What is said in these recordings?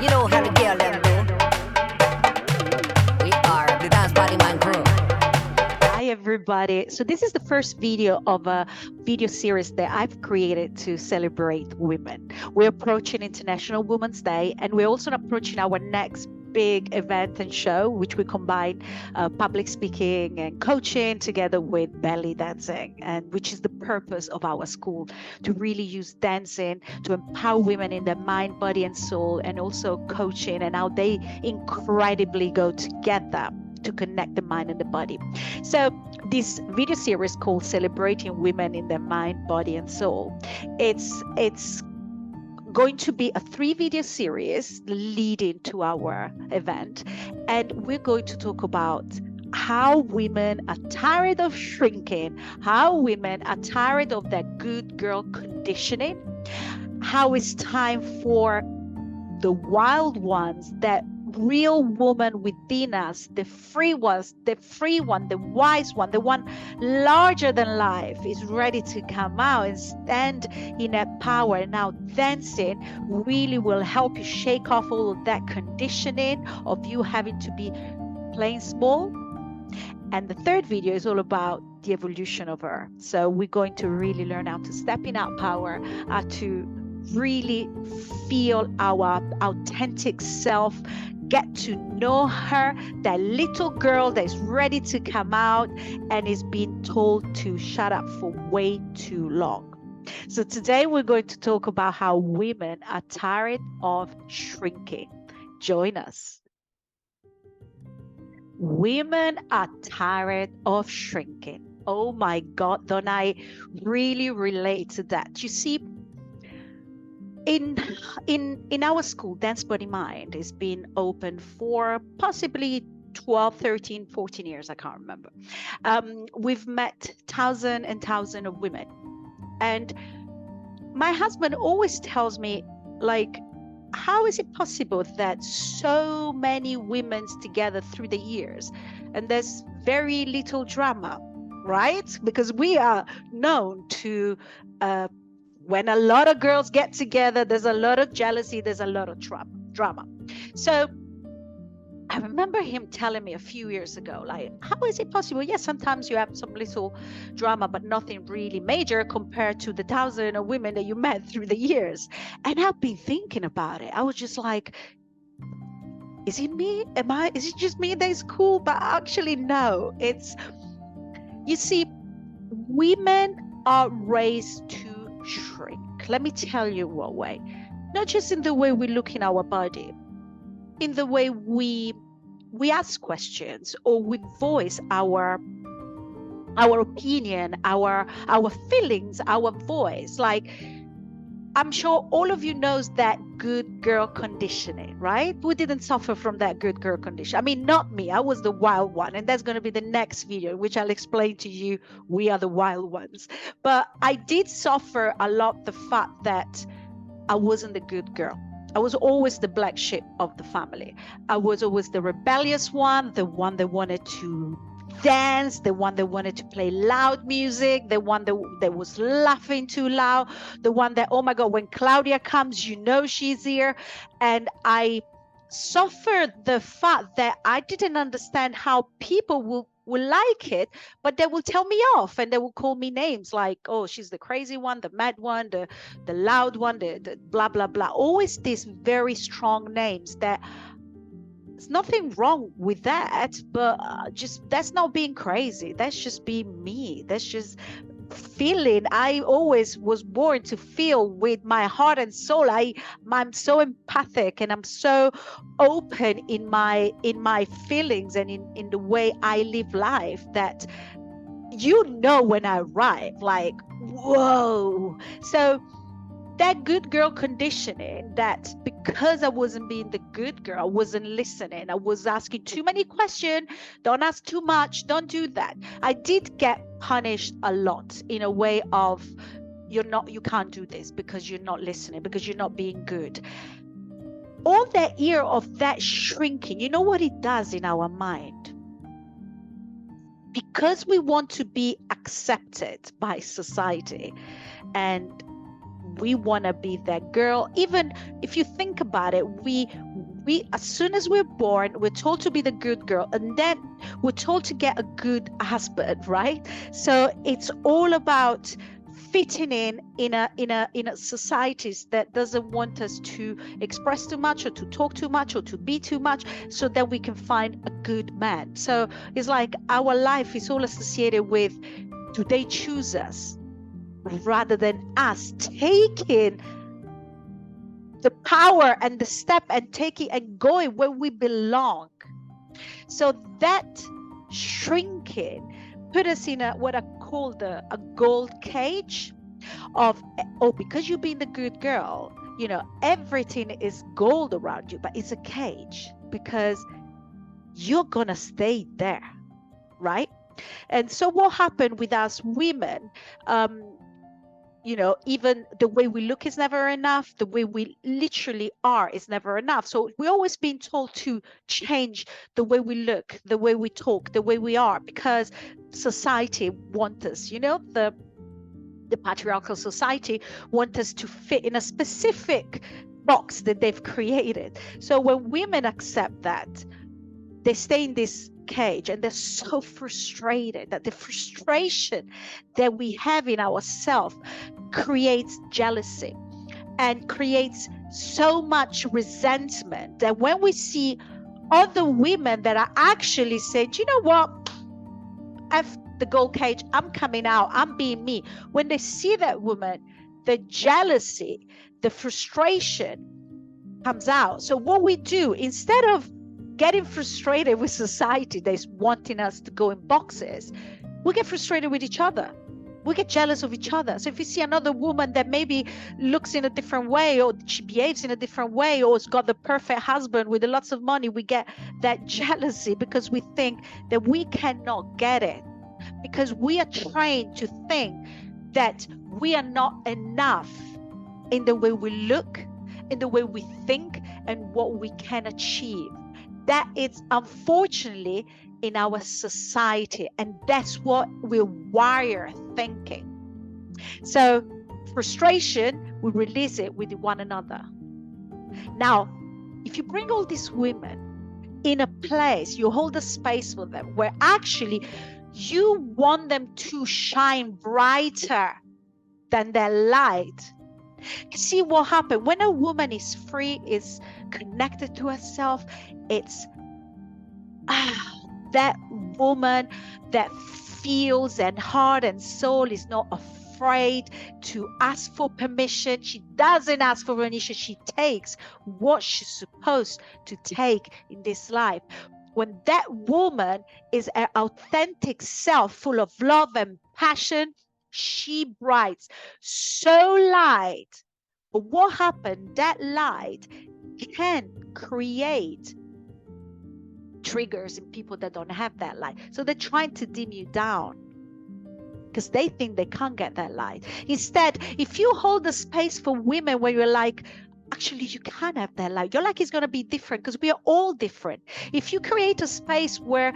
You know how the girl them do. We are the Dance Body Man crew. Hi everybody. So this is the first video of a video series that I've created to celebrate women. We're approaching International Women's Day, and we're also approaching our next big event and show, which we combine public speaking and coaching together with belly dancing, and which is the purpose of our school, to really use dancing to empower women in their mind, body and soul, and also coaching and how they incredibly go together to connect the mind and the body. So this video series called Celebrating Women in Their Mind, Body and Soul, it's going to be a 3-video series leading to our event, and we're going to talk about how women are tired of shrinking, how women are tired of that good girl conditioning, how it's time for the wild ones, that real woman within us, the free ones, the free one, the wise one, the one larger than life, is ready to come out and stand in that power. Now dancing really will help you shake off all of that conditioning of you having to be playing small. And the 3rd video is all about the evolution of her. So we're going to really learn how to step in our power, how to really feel our authentic self, get to know her, that little girl that is ready to come out and is being told to shut up for way too long. So today we're going to talk about how women are tired of shrinking. Join us. Women are tired of shrinking. Oh my God, don't I really relate to that? You see, in our school, Dance Body Mind has been open for possibly 12, 13, 14 years. I can't remember. We've met thousands and thousands of women. And my husband always tells me, like, how is it possible that so many women's together through the years and there's very little drama, right? Because we are known to when a lot of girls get together, there's a lot of jealousy, there's a lot of drama. So I remember him telling me a few years ago, like, how is it possible? Yes, sometimes you have some little drama, but nothing really major compared to the thousands of women that you met through the years. And I've been thinking about it. I was just like, is it me? Is it just me that's cool? But actually, no. You see, women are raised to shrink. Let me tell you what way. Not just in the way we look in our body, in the way we ask questions, or we voice our opinion, our feelings, our voice. Like, I'm sure all of you knows that good girl conditioning, right? We didn't suffer from that good girl condition. I mean, not me. I was the wild one. And that's going to be the next video, which I'll explain to you. We are the wild ones. But I did suffer a lot the fact that I wasn't the good girl. I was always the black sheep of the family. I was always the rebellious one, the one that wanted to dance, the one that wanted to play loud music, the one that was laughing too loud, the one that, oh my God, when Claudia comes, you know she's here. And I suffered the fact that I didn't understand how people will like it, but they will tell me off and they will call me names like, oh, she's the crazy one, the mad one, the loud one, the blah, blah, blah. Always these very strong names that there's nothing wrong with that, but just that's not being crazy. That's just being me. That's just feeling. I always was born to feel with my heart and soul. I'm so empathic and I'm so open in my feelings and in the way I live life that, you know, when I arrive, like, whoa. So that good girl conditioning, that because I wasn't being the good girl, I wasn't listening, I was asking too many questions, don't ask too much, don't do that. I did get punished a lot in a way of, you can't do this because you're not listening, because you're not being good. All that year of that shrinking, you know what it does in our mind? Because we want to be accepted by society and we want to be that girl. Even if you think about it, we as soon as we're born, we're told to be the good girl, and then we're told to get a good husband, right? So it's all about fitting in a societies that doesn't want us to express too much or to talk too much or to be too much, so that we can find a good man. So it's like our life is all associated with, do they choose us, rather than us taking the power and the step and taking and going where we belong. So that shrinking put us in what I call a gold cage of, oh, because you've been the good girl, you know, everything is gold around you, but it's a cage because you're gonna stay there, right? And so what happened with us women, you know, even the way we look is never enough. The way we literally are is never enough. So we're always being told to change the way we look, the way we talk, the way we are, because society wants us, you know, the patriarchal society wants us to fit in a specific box that they've created. So when women accept that, they stay in this cage, and they're so frustrated that the frustration that we have in ourselves creates jealousy and creates so much resentment that when we see other women that are actually saying, you know what, F the gold cage, I'm coming out, I'm being me, when they see that woman, the jealousy, the frustration comes out. So what we do, instead of getting frustrated with society that's wanting us to go in boxes, we get frustrated with each other. We get jealous of each other. So if you see another woman that maybe looks in a different way, or she behaves in a different way, or has got the perfect husband with lots of money, we get that jealousy because we think that we cannot get it, because we are trained to think that we are not enough in the way we look, in the way we think, and what we can achieve. That is unfortunately in our society, and that's what we're wired thinking. So frustration, we release it with one another. Now, if you bring all these women in a place, you hold a space for them where actually you want them to shine brighter than their light. See what happened when a woman is free, is connected to herself. It's that woman that feels, and heart and soul is not afraid to ask for permission. She doesn't ask for permission. She takes what she's supposed to take in this life. When that woman is an authentic self, full of love and passion, she brights so light. But what happened? That light can create triggers in people that don't have that light. So they're trying to dim you down because they think they can't get that light. Instead, if you hold the space for women where you're like, actually, you can have that light. Your light is going to be different because we are all different. If you create a space where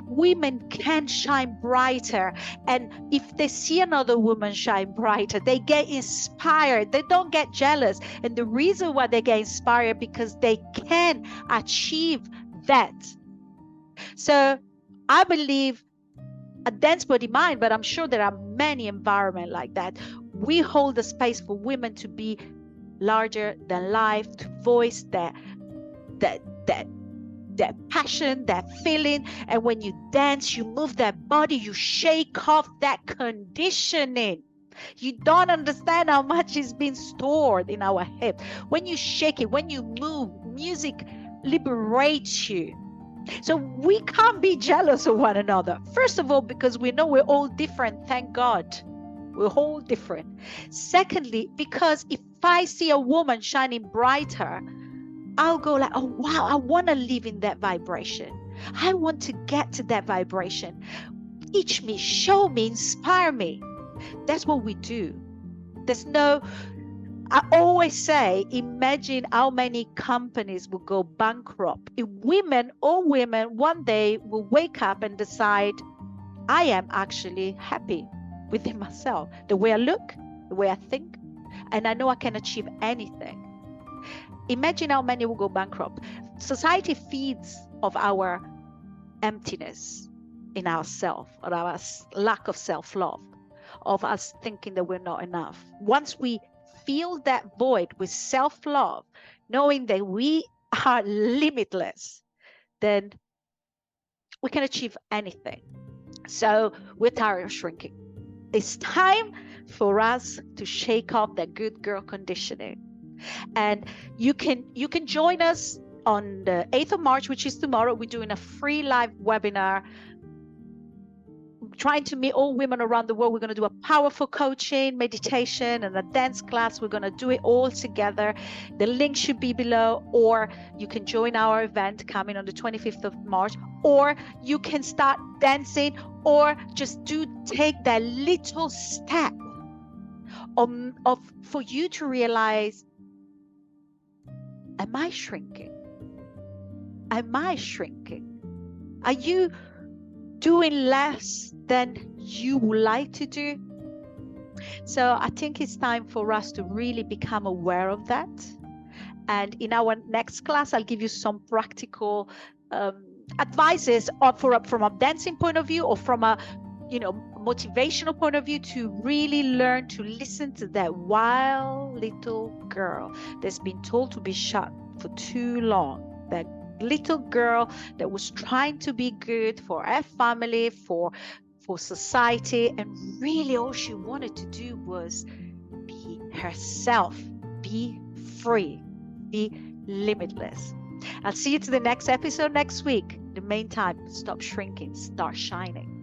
women can shine brighter, and if they see another woman shine brighter, they get inspired. They don't get jealous. And the reason why they get inspired, because they can achieve that. So I believe a dense body mind, but I'm sure there are many environments like that. We hold the space for women to be larger than life, to voice that passion, that feeling. And when you dance, you move that body, you shake off that conditioning. You don't understand how much is being stored in our head. When you shake it, when you move, music liberates you. So we can't be jealous of one another. First of all, because we know we're all different, thank God. We're all different. Secondly, because if I see a woman shining brighter, I'll go like, oh wow, I want to live in that vibration. I want to get to that vibration. Teach me, show me, inspire me. That's what we do. I always say, imagine how many companies will go bankrupt if all women one day will wake up and decide, I am actually happy within myself, the way I look, the way I think, and I know I can achieve anything. Imagine how many will go bankrupt. Society feeds of our emptiness in ourselves, or our lack of self-love, of us thinking that we're not enough. Once we fill that void with self-love, knowing that we are limitless, then we can achieve anything. So we're tired of shrinking. It's time for us to shake off that good girl conditioning. And you can join us on the 8th of March, which is tomorrow. We're doing a free live webinar, trying to meet all women around the world. We're going to do a powerful coaching, meditation, and a dance class. We're going to do it all together. The link should be below, or you can join our event coming on the 25th of March, or you can start dancing, or just take that little step of for you to realize, am I shrinking? Am I shrinking? Are you doing less than you would like to do? So I think it's time for us to really become aware of that. And in our next class, I'll give you some practical advices from a dancing point of view, or from a motivational point of view, to really learn to listen to that wild little girl that's been told to be shut for too long. That little girl that was trying to be good for her family, for society, and really all she wanted to do was be herself, be free, be limitless. I'll see you to the next episode next week. In the meantime, stop shrinking, start shining.